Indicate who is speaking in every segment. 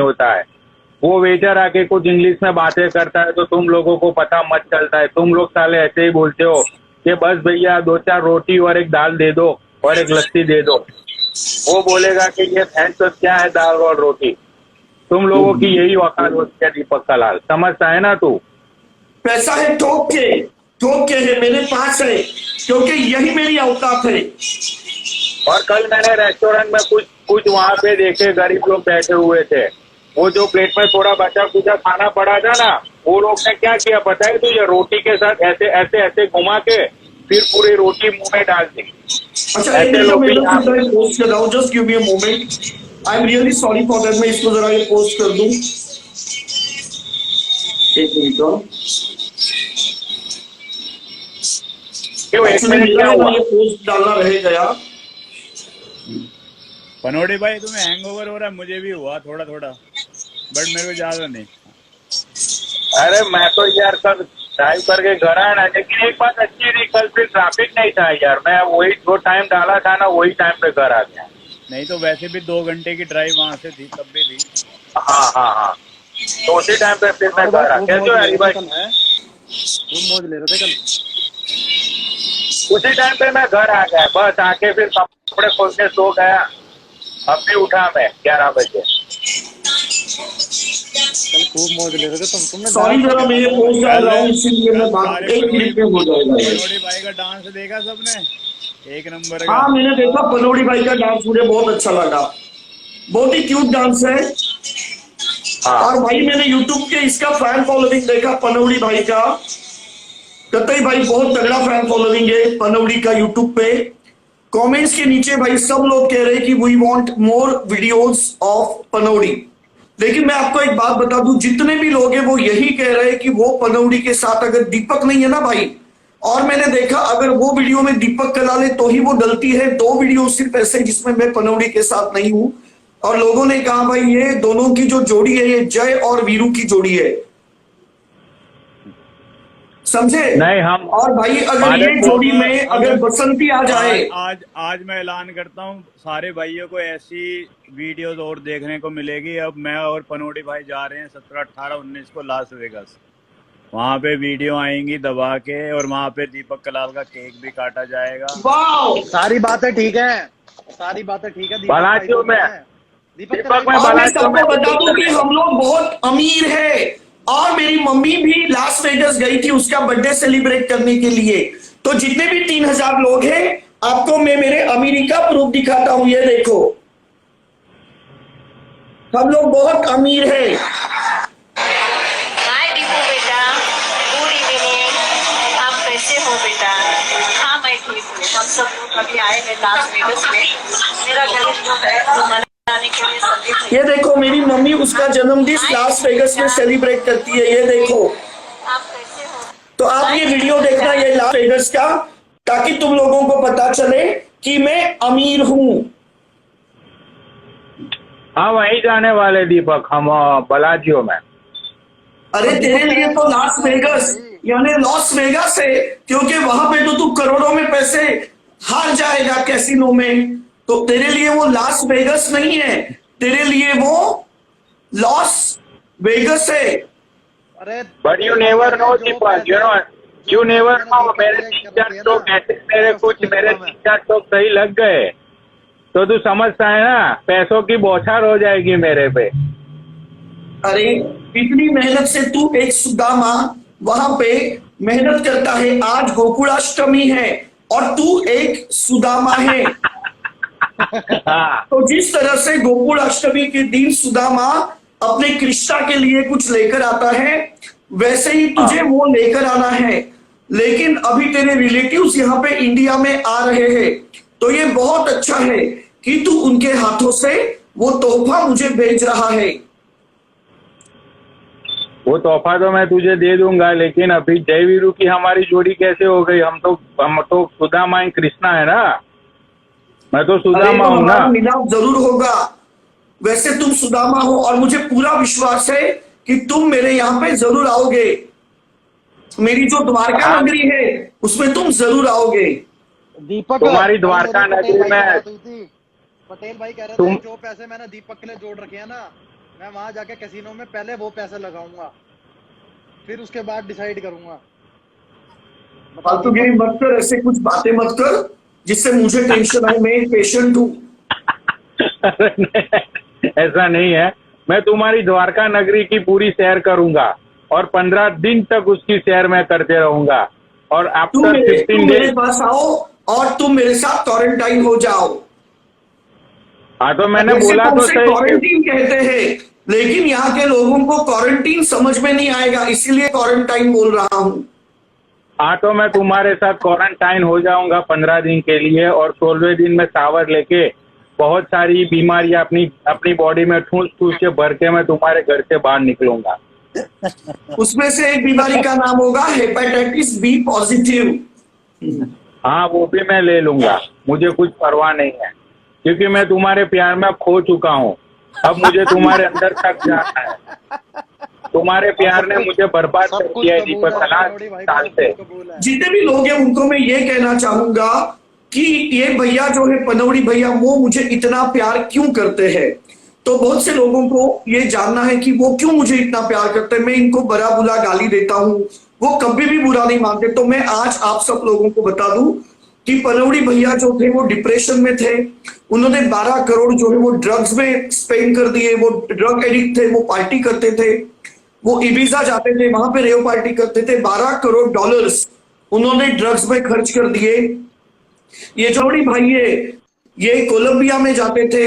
Speaker 1: होता है। वो वेटर आके कुछ इंग्लिश में बातें करता है तो तुम लोगों को पता मत चलता है। तुम लोग साले ऐसे ही बोलते हो कि बस भैया 2-4 रोटी और एक दाल दे दो और एक लस्सी दे दो। वो बोलेगा कि ये भैंस तो क्या है दाल और रोटी। तुम लोगों की यही औकात होती है दीपक कलाल, समझता है ना तू?
Speaker 2: पैसा है ठोक के है मेरे पास है, क्योंकि यही मेरी औकात है।
Speaker 1: और कल मैंने रेस्टोरेंट में कुछ वहां पे देखे गरीब लोग बैठे हुए थे। वो जो प्लेट में थोड़ा बचा कुचा खाना पड़ा था ना, वो लोग ने क्या किया पता है तुझे? रोटी के साथ ऐसे ऐसे ऐसे घुमा के फिर पूरी रोटी मुंह में डाल दी।
Speaker 2: अच्छा
Speaker 1: ऐसे लोग भी
Speaker 2: पोस्ट कर रहा हूँ, just give me a moment, I am really sorry for that. मैं इसको जरा ये पोस्ट कर दूं, एक मिनट का।
Speaker 1: क्यों एक मिनट क्या हुआ?
Speaker 2: ये पोस्ट डालना रह गया।
Speaker 3: पनोड़ी भाई तुम्हें हैंगओवर हो रहा है, मुझे भी हुआ थोड़ा थोड़ा, बट मेरे को ज्यादा नहीं।
Speaker 1: अरे मैं तो यार कल ड्राइव करके घर आया ना, लेकिन एक बात अच्छी थी, कल फिर ट्रैफिक नहीं था यार। मैं वही जो टाइम डाला था ना वही टाइम पे घर आ गया।
Speaker 3: नहीं तो वैसे भी 2 घंटे की ड्राइव वहां से थी, तब भी थी।
Speaker 1: हाँ, तो उसी टाइम पे फिर मैं घर आ। कैसे हो हरी भाई?
Speaker 4: मौज ले रहे थे कल।
Speaker 1: उसी टाइम पे मैं घर आ गया, बस आके फिर कपड़े खोल के सो गया। अब भी उठा मैं 11 बजे।
Speaker 4: कल खूब मौज ले रहे थे तुमने।
Speaker 2: सॉरी जरा मैं ये पोस्ट डाल रहा हूँ, इसीलिए मैं बात 1 मिनट में हो जाएगा।
Speaker 3: पनोड़ी भाई का डांस देखा सबने? एक नंबर का।
Speaker 2: हाँ मैंने देखा, पनोड़ी भाई का डांस मुझे बहुत अच्छा लगा, बहुत ही क्यूट डांस है। और भाई मैंने यूट्यूब के इसका फैन फॉलोइंग देखा पनौड़ी भाई का, कतई भाई बहुत तगड़ा फैन फॉलोइंग है पनौड़ी का यूट्यूब पे। कमेंट्स के नीचे भाई सब लोग कह रहे हैं कि we want more videos of पनौड़ी। लेकिन मैं आपको एक बात बता दूं, जितने भी लोग हैं वो यही कह रहे हैं कि वो पनौड़ी के साथ अगर दीपक नहीं है ना भाई, और मैंने देखा अगर वो वीडियो में दीपक कलाल है तो ही वो डलती है। 2 वीडियो सिर्फ ऐसे जिसमें मैं पनौड़ी के साथ नहीं हूं, और लोगों ने कहा भाई ये दोनों की जो जोड़ी है ये जय और वीरू की जोड़ी है, समझे?
Speaker 1: नहीं हम
Speaker 2: और भाई अगर ये जोड़ी में अगर बसंती आ जाए,
Speaker 3: आज मैं ऐलान करता हूँ सारे भाइयों को ऐसी वीडियोस और देखने को मिलेगी। अब मैं और पनोड़ी भाई जा रहे हैं 17, 18, 19 को लास वेगास। वहाँ पे वीडियो आएंगी दबा के, और वहाँ पे दीपक कलाल का केक भी काटा जाएगा।
Speaker 2: वाह
Speaker 4: सारी बातें ठीक है, सारी बातें ठीक है।
Speaker 1: बलाचू में
Speaker 4: दीपक
Speaker 1: में
Speaker 2: और मैं
Speaker 1: बलाचू में
Speaker 2: सबको बता दूं कि हम लोग बहुत अमीर है, और मेरी मम्मी भी लास वेगस गई थी उसका बर्थडे सेलिब्रेट करने के लिए। तो जितने भी 3000 लोग हैं, आपको मैं मेरे अमीरी का प्रूफ दिखाता हूं, ये देखो हम लोग बहुत अमीर है।
Speaker 5: हाय दीपू बेटा, गुड इवनिंग, आप कैसे हो बेटा? हाँ मैं ठीक हूँ। हम सब लोग अभी आए हैं लास वेगस में, मेरा जन्मदिन जो है वो मनाने के लिए संदीप।
Speaker 2: ये देखो मेरी मम्मी उसका जन्मदिन लास वेगस में सेलिब्रेट करती है, ये देखो।
Speaker 5: आप कैसे हो?
Speaker 2: तो आप ये वीडियो देखना ये लास वेगस का, ताकि तुम लोगों को पता चले कि मैं अमीर हूं।
Speaker 1: हाँ वहीं जाने वाले दीपक, हम बलाजियो में।
Speaker 2: अरे तेरे लिए तो लास वेगस यानी लॉस वेगास है, क्योंकि वहां पे तो तू करोड़ों में पैसे हार जाएगा कैसीनो में। तो तेरे लिए वो लास वेगस नहीं है, तेरे लिए वो लॉस वेगस है।
Speaker 4: अरे
Speaker 1: but you never know Deepak, you never know. मेरे 3-4 टोक सही लग गए तो तू समझता है ना, पैसों की बौछार हो जाएगी मेरे पे।
Speaker 2: अरे इतनी मेहनत से तू एक सुदामा वहां पे मेहनत करता है, आज गोकुलाष्टमी है और तू एक सुदामा है। तो जिस तरह से गोकुलाष्टमी के दिन सुदामा अपने कृष्णा के लिए कुछ लेकर आता है, वैसे ही तुझे वो लेकर आना है। लेकिन अभी तेरे रिलेटिव्स यहाँ पे इंडिया में आ रहे हैं, तो ये बहुत अच्छा है कि तू उनके हाथों से वो तोहफा मुझे भेज रहा है।
Speaker 1: वो तोहफा तो मैं तुझे दे दूंगा, लेकिन अभी जय वीरू की हमारी जोड़ी कैसे हो गई? हम तो सुदामा कृष्णा है ना, मैं तो सुदामा हूँ ना।
Speaker 2: मिलाप जरूर होगा, वैसे तुम सुदामा हो और मुझे पूरा विश्वास है कि तुम मेरे यहाँ पे जरूर आओगे। मेरी जो द्वारका नगरी है उसमें तुम जरूर आओगे।
Speaker 4: दीपक
Speaker 1: तुम्हारी द्वारका नगरी में
Speaker 4: पटेल भाई कह रहे थे जो पैसे मैंने दीपक के लिए जोड़ रखे हैं ना, मैं वहां जाके कैसीनो में पहले वो पैसे लगाऊंगा, फिर उसके बाद डिसाइड करूंगा।
Speaker 2: फालतूगिरी मत कर, ऐसे कुछ बातें मत कर जिससे मुझे टेंशन आए। मैं एक पेशेंट हूँ।
Speaker 1: ऐसा नहीं है, मैं तुम्हारी द्वारका नगरी की पूरी सैर करूंगा और 15 दिन तक उसकी सैर मैं करते रहूंगा। और
Speaker 2: तुम
Speaker 1: आफ्टर
Speaker 2: मेरे
Speaker 1: 15
Speaker 2: मेरे
Speaker 1: डेज
Speaker 2: पास आओ और तुम मेरे साथ क्वारंटाइन हो जाओ।
Speaker 1: हाँ तो मैंने
Speaker 2: वैसे
Speaker 1: बोला
Speaker 2: तो
Speaker 1: तो
Speaker 2: उसे
Speaker 1: सही कि
Speaker 2: क्वारंटीन कहते हैं, लेकिन यहाँ के लोगों को क्वारंटीन समझ में नहीं आएगा, इसीलिए क्वारंटाइन बोल रहा हूँ।
Speaker 1: हाँ तो मैं तुम्हारे साथ क्वारंटाइन हो जाऊंगा 15 दिन के लिए, और 16वें दिन में सावर लेके बहुत सारी बीमारियां अपनी बॉडी में ठूस ठूस के भर के मैं तुम्हारे घर से बाहर निकलूंगा।
Speaker 2: उसमें से एक बीमारी का नाम होगा हेपेटाइटिस बी पॉजिटिव।
Speaker 1: हाँ वो भी मैं ले लूंगा, मुझे कुछ परवाह नहीं है, क्योंकि मैं तुम्हारे प्यार में खो चुका हूँ। अब मुझे तुम्हारे अंदर तक जाना है। तुम्हारे प्यार ने मुझे बर्बाद कर
Speaker 4: सब कुछ
Speaker 1: दिया है
Speaker 4: कबूल
Speaker 1: दीपक
Speaker 4: है
Speaker 1: कला
Speaker 4: पनौड़ी भाई,
Speaker 1: साल
Speaker 4: सब
Speaker 1: से।
Speaker 4: कुछ कबूल है।
Speaker 2: जितने भी लोग हैं उनको मैं ये कहना चाहूंगा कि ये भैया जो है पनौड़ी भैया, वो मुझे इतना प्यार क्यों करते हैं। तो बहुत से लोगों को ये जानना है कि वो क्यों मुझे इतना प्यार करते हैं। मैं इनको बुरा बुला गाली देता हूँ, वो कभी भी बुरा नहीं मानते। तो मैं आज आप सब लोगों को बता दूं कि पनौड़ी भैया जो थे वो डिप्रेशन में थे। उन्होंने 12 करोड़ जो है वो ड्रग्स में स्पेंड कर दिए। वो ड्रग एडिक्ट थे, वो पार्टी करते थे, वो इबिजा जाते थे, वहां पे रेव पार्टी करते थे। 12 करोड़ डॉलर्स उन्होंने ड्रग्स में खर्च कर दिए। ये जोड़ी भाई ये कोलंबिया में जाते थे,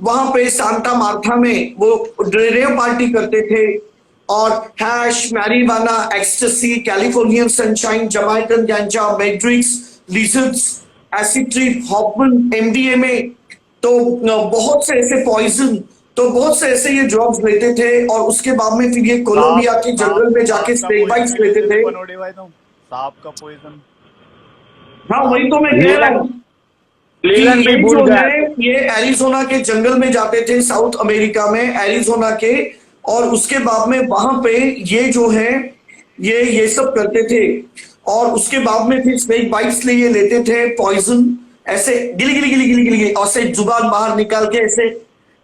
Speaker 2: वहां पे सांता मार्था में वो रेव पार्टी करते थे, और hash, marijuana, ecstasy, Californian sunshine, Jamaican ganja, मैड्रिक्स, लिजर्ड्स, एसिड ट्रिप, हॉपन, एमडीएमए, तो बहुत से ऐसे पॉइजन, तो बहुत से ऐसे ये ड्रग्स लेते थे। और उसके बाद में फिर ये कोलंबिया के जंगल में जाके स्नेक बाइट्स लेते थे।
Speaker 3: पनौड़ी भाई तुम सांप का पोइजन।
Speaker 2: हाँ वही तो मैं कह रहा हूँ कि
Speaker 1: लीलन भी
Speaker 2: ये
Speaker 1: भूल
Speaker 2: जो
Speaker 1: गया।
Speaker 2: है ये एरिजोना के जंगल में जाते थे, साउथ अमेरिका में एरिजोना के, और उसके बाद में वहां पे ये जो है ये सब करते थे। और उसके बाद में फिर स्नेक बाइट्स लिए लेते थे, पॉइजन, ऐसे गिली गिली गिली गिली गिली और से जुबान बाहर निकाल के ऐसे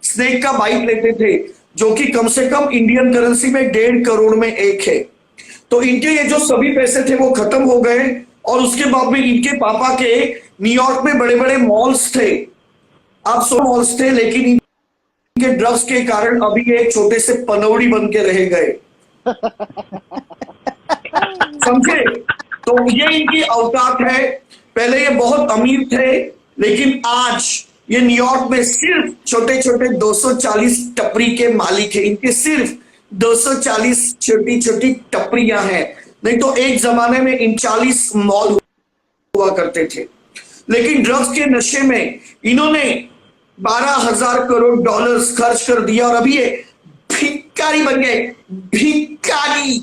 Speaker 2: स्नेक का बाइट लेते थे, जो कि कम से कम इंडियन करेंसी में 1.5 करोड़ में एक है। तो इनके ये जो सभी पैसे थे वो खत्म हो गए। और उसके बाद में इनके पापा के न्यूयॉर्क में बड़े बड़े मॉल्स थे, अब 100 मॉल्स थे, लेकिन इनके ड्रग्स के कारण अभी ये एक छोटे से पनौड़ी बन के रह गए। समझे? तो ये इनकी औकात है। पहले ये बहुत अमीर थे, लेकिन आज ये न्यूयॉर्क में सिर्फ छोटे छोटे 240 टपरी के मालिक है। इनके सिर्फ 240 छोटी छोटी टपरियां हैं, नहीं तो एक जमाने में इन 40 मॉल हुआ करते थे। लेकिन ड्रग्स के नशे में इन्होंने 12,000 करोड़ डॉलर्स खर्च कर दिया, और अभी ये भिखारी बन गए, भिखारी।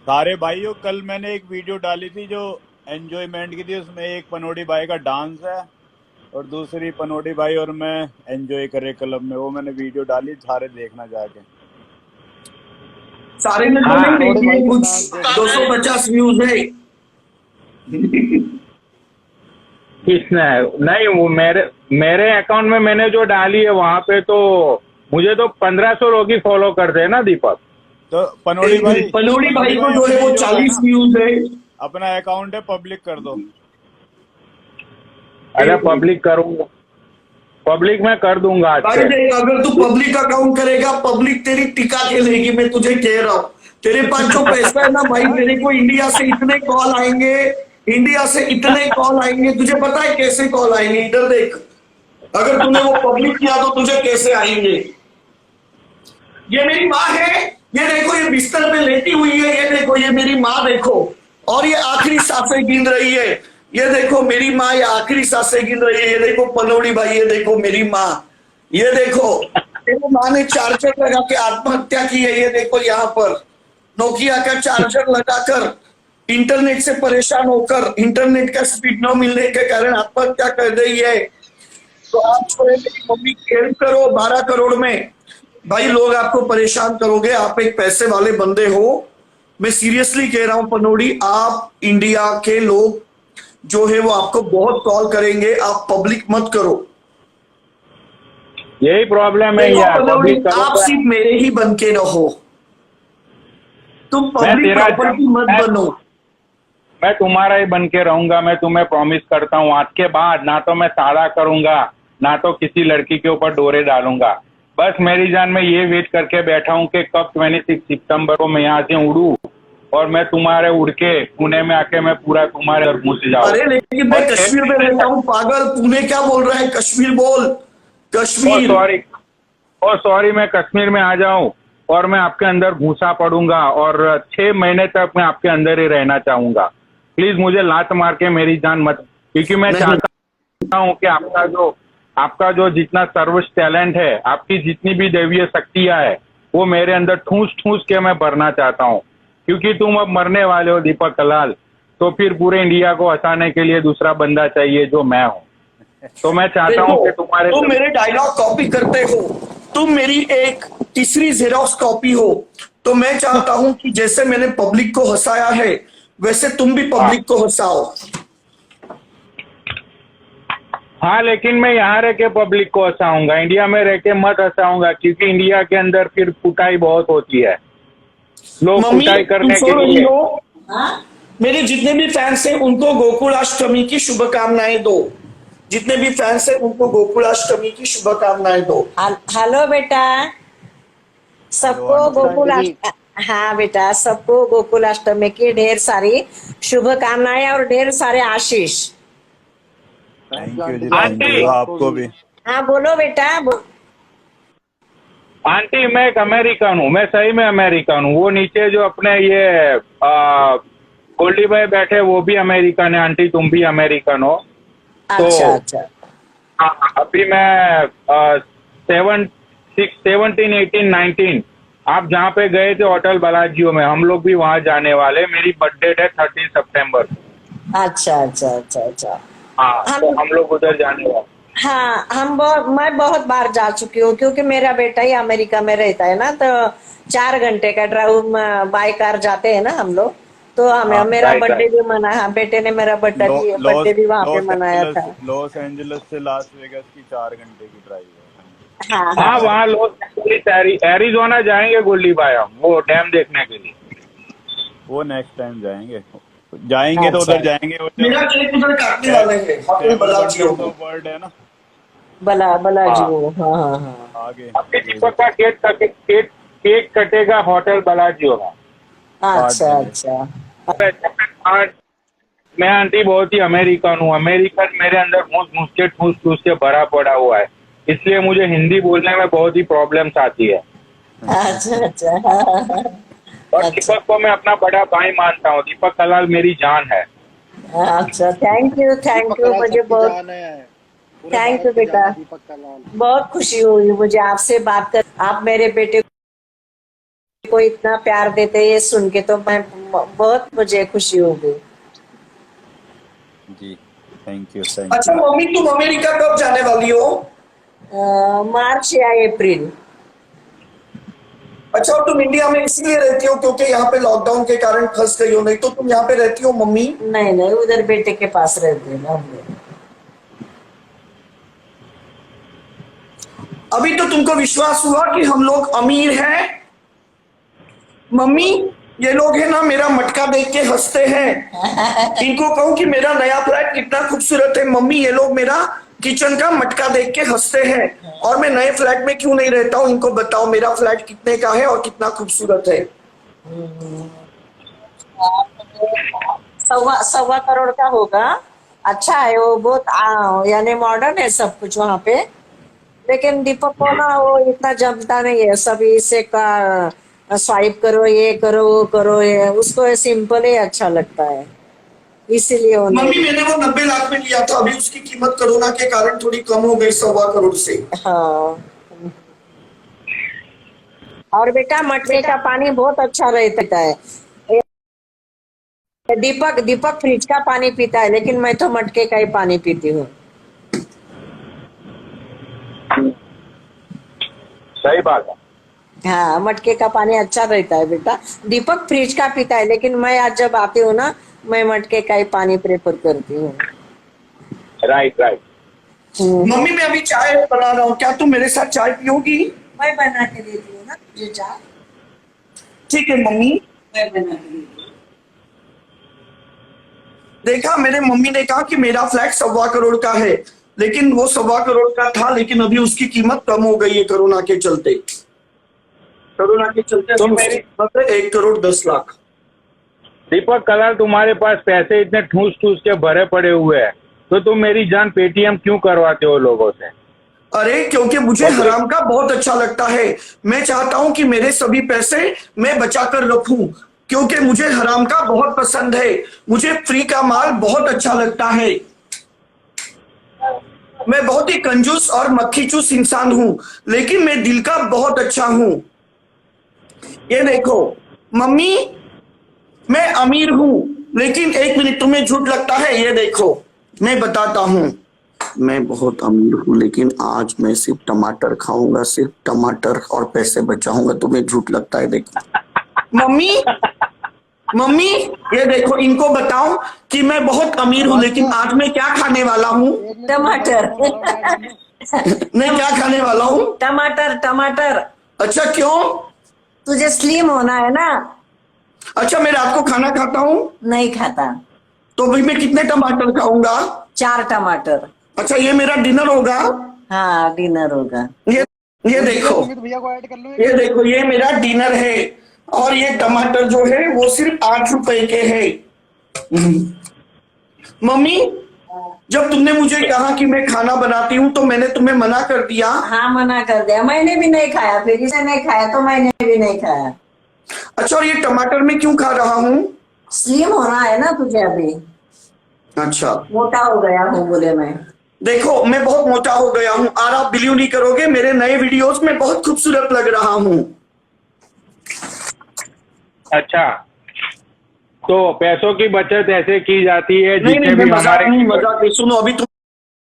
Speaker 3: सारे भाइयों, कल मैंने एक वीडियो डाली थी जो एंजॉयमेंट की थी, उसमें एक पनौड़ी भाई का डांस है और दूसरी पनौड़ी भाई और मैं एंजॉय करे क्लब में। वो मैंने वीडियो डाली, सारे देखना जाके।
Speaker 2: सारे में तो नहीं देखिए, कुछ 250 व्यूज है।
Speaker 1: किसने? नहीं, वो मेरे अकाउंट में मैंने जो डाली है वहां पे तो मुझे तो 1500 लोग ही फॉलो करते हैं ना दीपक।
Speaker 3: तो पनौड़ी भाई
Speaker 2: को जो है वो 40 व्यूज है।
Speaker 3: अपना अकाउंट है, पब्लिक कर दो।
Speaker 1: अरे पब्लिक करूंगा, पब्लिक मैं कर दूंगा आज
Speaker 2: भाई
Speaker 1: से।
Speaker 2: देख, अगर तू पब्लिक अकाउंट करेगा, पब्लिक तेरी टिका के लेगी। मैं तुझे कह रहा हूँ, तेरे पास जो पैसा है ना भाई, तेरे को इंडिया से इतने कॉल आएंगे, इंडिया से इतने कॉल आएंगे। तुझे पता है कैसे कॉल आएंगे? इधर देख, अगर तूने वो पब्लिक किया तो तुझे कैसे आएंगे। ये मेरी माँ है, ये देखो, ये बिस्तर पे लेटी हुई है, ये देखो, ये मेरी माँ देखो, और ये आखिरी सांसें गिन रही है। ये देखो मेरी माँ, ये आखिरी सांसें गिन रही है। ये देखो पनौड़ी भाई, ये देखो मेरी माँ, ये देखो मेरी माँ ने चार्जर लगा के आत्महत्या की है। ये देखो यहाँ पर नोकिया का चार्जर लगाकर, इंटरनेट से परेशान होकर, इंटरनेट का स्पीड न मिलने के कारण आत्महत्या कर रही है। तो आप जो है मेरी मम्मी की हेल्प करो। 12 करोड़ में भाई लोग आपको परेशान करोगे। आप एक पैसे वाले बंदे हो, मैं सीरियसली कह रहा हूं पनौड़ी, आप इंडिया के लोग जो है वो आपको बहुत कॉल करेंगे। आप पब्लिक मत करो।
Speaker 1: यही प्रॉब्लम है
Speaker 2: देखो
Speaker 1: यार।
Speaker 2: पनौड़ी,
Speaker 1: पब्लिक करो
Speaker 2: आप
Speaker 1: तो-
Speaker 2: सिर्फ मेरे ही बन के रहो, तुम पब्लिक
Speaker 1: तेरा
Speaker 2: प्रॉपर्टी मत
Speaker 1: मैं-
Speaker 2: बनो।
Speaker 1: मैं तुम्हारा ही बन के रहूंगा। मैं तुम्हें प्रॉमिस करता हूँ, आज के बाद ना तो मैं साड़ा करूंगा, ना तो किसी लड़की के ऊपर डोरे डालूंगा। बस मेरी जान, मैं ये वेट करके बैठा हूँ कि कब 26 सितंबर को मैं यहाँ से उड़ूं और मैं तुम्हारे उड़ के पुणे में आके मैं पूरा तुम्हारे घर घुस जाऊं।
Speaker 2: अरे लेकिन मैं कश्मीर में रहता हूँ पागल, पुणे क्या बोल रहा है, कश्मीर बोल, कश्मीर।
Speaker 1: सॉरी, और सॉरी, मैं कश्मीर में आ जाऊं और मैं आपके अंदर घुसा पड़ूंगा और 6 महीने तक मैं आपके अंदर ही रहना चाहूंगा। प्लीज मुझे लात मार के मेरी जान मत, क्योंकि मैं
Speaker 2: नहीं।
Speaker 1: चाहता हूं कि आपका जो जितना सर्वोच्च टैलेंट है, आपकी जितनी भी दैवीय शक्तियां है, वो मेरे अंदर ठूस ठूस के मैं भरना चाहता हूं। क्योंकि तुम अब मरने वाले हो दीपक कलाल, तो फिर पूरे इंडिया को हंसाने के लिए दूसरा बंदा चाहिए जो मैं हूं। तो मैं चाहता हूं कि तुम्हारे
Speaker 2: तुम मेरे डायलॉग कॉपी करते हो, तुम मेरी एक तीसरी जेरोक्स कॉपी हो। तो मैं चाहता हूं कि जैसे मैंने पब्लिक को हंसाया है, वैसे तुम भी पब्लिक को हंसाओ।
Speaker 1: हाँ, लेकिन मैं यहाँ रह के पब्लिक को हंसाऊंगा, इंडिया में रह के मत हंसाऊंगा, क्योंकि इंडिया के अंदर फिर कुटाई बहुत होती है। लोग
Speaker 2: मम्मी
Speaker 1: कुटाई
Speaker 2: तुम
Speaker 1: करने
Speaker 2: सो
Speaker 1: के
Speaker 2: रही
Speaker 1: लिए।
Speaker 2: हो? मेरे जितने भी फैंस हैं उनको गोकुलाष्टमी की शुभकामनाएं दो। जितने भी फैंस हैं उनको गोकुलाष्टमी की शुभकामनाएं दो।
Speaker 6: हेलो बेटा, सबको हाँ बेटा, सबको गोकुलाष्टमी की ढेर सारी शुभकामनाएं और ढेर सारे आशीष।
Speaker 3: थैंक यू जी,
Speaker 1: आंटी।
Speaker 3: थैंक यू आपको भी।
Speaker 6: हाँ बोलो बेटा।
Speaker 1: आंटी, मैं एक अमेरिकन हूँ, मैं सही में अमेरिकन हूँ। वो नीचे जो अपने ये गोल्डी भाई बैठे, वो भी अमेरिकन है। आंटी, तुम भी अमेरिकन हो।
Speaker 6: अच्छा अच्छा।
Speaker 1: हाँ, अभी मैं 17, 18, 19 आप जहाँ पे गए थे होटल बलाजियो में, हम लोग भी वहाँ जाने वाले। मेरी बर्थडे है 13 सितंबर।
Speaker 6: अच्छा अच्छा अच्छा अच्छा।
Speaker 1: हाँ, तो हम लोग उधर जाने वाले।
Speaker 6: हाँ मैं बहुत बार जा चुकी हूँ, क्योंकि मेरा बेटा ही अमेरिका में रहता है ना, तो 4 घंटे का ड्राइव बाय कार जाते हैं ना हम लोग। तो हमें मेरा
Speaker 1: राइट,
Speaker 6: बर्थडे
Speaker 1: राइट।
Speaker 6: भी मना, हाँ बेटे ने मेरा बर्थडे भी वहाँ पे मनाया था।
Speaker 3: लॉस एंजलिस से लास वेगास की 4 घंटे की ड्राइव है।
Speaker 6: हाँ
Speaker 1: हाँ,
Speaker 6: हाँ
Speaker 1: वहाँ लोग एरिजोना जाएंगे गोल्डी भाई, हम वो डैम देखने के लिए।
Speaker 3: वो नेक्स्ट टाइम जाएंगे तो उधर जाएंगे।
Speaker 2: मेरा केक उधर काटने वाले हैं होटल बलाजियो में।
Speaker 3: वर्ल्ड है ना,
Speaker 6: बला जी
Speaker 1: हाँ।
Speaker 6: वो, हाँ हाँ हाँ।
Speaker 3: आगे
Speaker 1: अभी दीपक का केक कटेगा होटल बलाजियो में।
Speaker 6: अच्छा अच्छा।
Speaker 1: मैं आंटी बहुत ही अमेरिकन हूँ। अमेरिकन मेरे अंदर ठूस ठूस के भरा पड़ा हुआ है, इसलिए मुझे हिंदी बोलने में बहुत ही प्रॉब्लम्स आती है।
Speaker 6: अच्छा अच्छा।
Speaker 1: और दीपक को मैं अपना बड़ा भाई मानता हूँ। दीपक कलाल मेरी जान है।
Speaker 6: अच्छा, थैंक यू। मुझे बहुत थैंक यू बेटा, बहुत खुशी हुई मुझे आपसे बात कर। आप मेरे बेटे को इतना प्यार देते ये सुन के तो मैं बहुत, मुझे खुशी हो गई
Speaker 3: जी। Thank you.
Speaker 2: अच्छा मम्मी, तुम अमेरिका कब जाने वाली हो?
Speaker 6: मार्च या अप्रैल।
Speaker 2: अच्छा, और तुम इंडिया में इसलिए रहती हो क्योंकि यहाँ पे लॉकडाउन के कारण फंस गई हो, नहीं तो तुम यहाँ पे रहती हो मम्मी?
Speaker 6: नहीं, उधर बेटे के पास रहते हैं ना हम लोग।
Speaker 2: अभी तो तुमको विश्वास हुआ कि हम लोग अमीर हैं? मम्मी, ये लोग है ना मेरा मटका देख के हंसते हैं। इनको कहूँ कि मेरा नया फ्लैट कितना खूबसूरत है। मम्मी, ये लोग मेरा किचन का मटका देख के हंसते हैं, और मैं नए फ्लैट में क्यों नहीं रहता हूँ। इनको बताओ मेरा फ्लैट कितने का है और कितना खूबसूरत है।
Speaker 6: 1.25 करोड़ का होगा। अच्छा है वो, बहुत यानी मॉडर्न है सब कुछ वहाँ पे। लेकिन दीपक को ना वो इतना जमता नहीं है, सभी से का स्वाइप करो, ये करो वो करो, ये उसको सिंपल ही अच्छा लगता है, इसीलिए वो
Speaker 2: मम्मी,
Speaker 6: नहीं।
Speaker 2: मैंने वो 90 लाख में लिया था, अभी उसकी कीमत कोरोना के कारण थोड़ी कम हो गई 1.25 करोड़ से।
Speaker 6: हाँ, और बेटा मटके का पानी बहुत अच्छा रहता है। दीपक फ्रिज का पानी पीता है, लेकिन मैं तो मटके का ही पानी पीती हूँ।
Speaker 1: सही बात है।
Speaker 6: हाँ, मटके का पानी अच्छा रहता है बेटा। दीपक फ्रिज का पीता है, लेकिन मैं आज जब आती हूँ ना, मैं मटके का ही पानी प्रेफर करती हूँ।
Speaker 1: राइट।
Speaker 2: मम्मी मैं अभी चाय बना रहा हूँ, क्या तुम मेरे साथ चाय पियोगी?
Speaker 6: मैं बना के देती हूँ ना तुझे चाय।
Speaker 2: ठीक है मम्मी।
Speaker 6: मैं बना के देती हूँ।
Speaker 2: देखा, मेरे मम्मी ने कहा कि मेरा फ्लैट 1.25 करोड़ का है, लेकिन वो 1.25 करोड़ का था, लेकिन अभी उसकी कीमत कम हो गई है कोरोना के चलते।
Speaker 1: तो
Speaker 2: अभी
Speaker 1: मेरी-
Speaker 2: उसकी कीमत है 1 करोड़ 10 लाख।
Speaker 1: दीपक कलर, तुम्हारे पास पैसे इतने ठूस ठूस के भरे पड़े हुए हैं, तो तुम मेरी जान पेटीएम क्यों करवाते हो लोगों से?
Speaker 2: अरे क्योंकि मुझे हराम का बहुत अच्छा लगता है। मैं चाहता हूं कि मेरे सभी पैसे मैं बचा कर रखूं, क्योंकि मुझे हराम का बहुत पसंद है। मुझे फ्री का माल बहुत अच्छा लगता है। मैं बहुत ही कंजूस और मक्खी चूस इंसान हूं, लेकिन मैं दिल का बहुत अच्छा हूं। ये देखो मम्मी, मैं अमीर हूं, लेकिन 1 मिनट तुम्हें झूठ लगता है? ये देखो मैं बताता हूं, मैं बहुत अमीर हूं, लेकिन आज मैं सिर्फ टमाटर खाऊंगा, सिर्फ टमाटर, और पैसे बचाऊंगा। तुम्हें झूठ लगता है? देखो मम्मी, मम्मी ये देखो, इनको बताओ कि मैं बहुत अमीर हूं, लेकिन आज मैं क्या खाने वाला हूं?
Speaker 6: टमाटर।
Speaker 2: मैं क्या खाने वाला हूं?
Speaker 6: टमाटर टमाटर।
Speaker 2: अच्छा क्यों?
Speaker 6: तुझे स्लिम होना है ना।
Speaker 2: अच्छा मैं रात को खाना खाता हूं,
Speaker 6: नहीं खाता।
Speaker 2: तो भाई मैं कितने टमाटर खाऊंगा?
Speaker 6: 4 टमाटर।
Speaker 2: अच्छा ये मेरा डिनर होगा।
Speaker 6: हाँ डिनर होगा।
Speaker 2: ये देखो,
Speaker 4: सुमित भैया को ऐड कर लो।
Speaker 2: ये देखो, ये मेरा डिनर है, और ये टमाटर जो है वो सिर्फ 8 रुपए के है। मम्मी, जब तुमने मुझे कहा कि मैं खाना बनाती हूँ, तो मैंने तुम्हें मना कर दिया।
Speaker 6: हाँ मना कर दिया, मैंने भी नहीं खाया, फिर इसे नहीं खाया तो मैंने भी नहीं खाया।
Speaker 2: अच्छा, और ये टमाटर मैं क्यों खा रहा हूँ?
Speaker 6: स्लिम होना है ना तुझे अभी।
Speaker 2: अच्छा
Speaker 6: मोटा हो गया हूँ बोले मैं।
Speaker 2: देखो, मैं बहुत मोटा हो गया हूँ, और आप बिलीव नहीं करोगे, मेरे नए वीडियोस में बहुत खूबसूरत लग रहा हूँ।
Speaker 1: अच्छा, तो पैसों की बचत ऐसे की जाती है
Speaker 2: नहीं
Speaker 1: जितने
Speaker 2: नहीं, मैं
Speaker 1: भी
Speaker 2: मजाक
Speaker 1: हमारे
Speaker 2: नहीं, मजाक नहीं। सुनो, अभी तुम